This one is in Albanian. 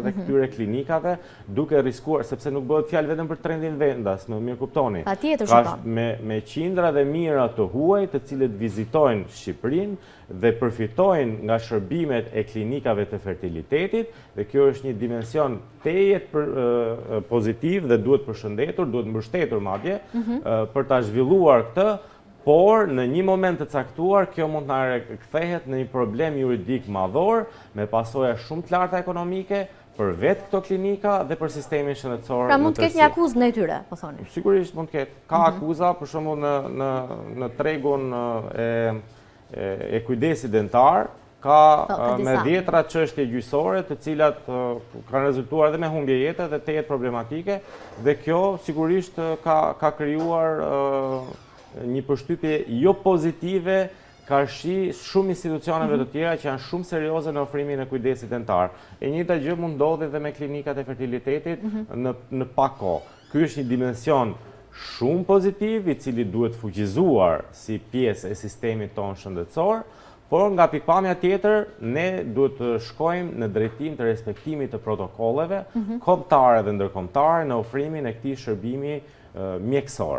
edhe këtyre klinikave, duke riskuar, sepse nuk bëhet fjalë vetëm për trendin vendas, më mirë kuptoni. Ka me qindra dhe mijëra të huaj të cilët vizitojnë Shqipërinë dhe përfitojnë nga shërbimet e klinikave të fertilitetit, dhe kjo është një dimension tejet pozitiv dhe duhet përshëndetur, duhet mbështetur madje, për ta zhvilluar këtë, por në një moment të caktuar kjo mund të na kthehet në një problem juridik madhor me pasoja shumë të larta ekonomike për vetë këto klinika dhe për sistemin shëndetësor. Pra mund të ketë një akuzë ndaj tyre, po thoni. Sigurisht mund të ketë. Ka akuza, për shembull në tregun e kujdesit dentar, ka me 10 çështje gjyqësore të cilat kanë rezultuar edhe me humbje jete dhe tejet problematike, dhe kjo sigurisht ka krijuar një përshtypje jo pozitive karshi shumë institucioneve të tjera që janë shumë serioze në ofrimin e kujdesit dentar. E njëjta gjë mund ndodhi edhe me klinikat e fertilitetit në pak kohë. Ky është një dimension shumë pozitiv i cili duhet fuqizuar si pjesë e sistemit tonë shëndetësor, por nga pikpamja tjetër ne duhet të shkojmë në drejtim të respektimit të protokolleve kombëtare dhe ndërkombëtare në ofrimin e këtij shërbimi mjekësor.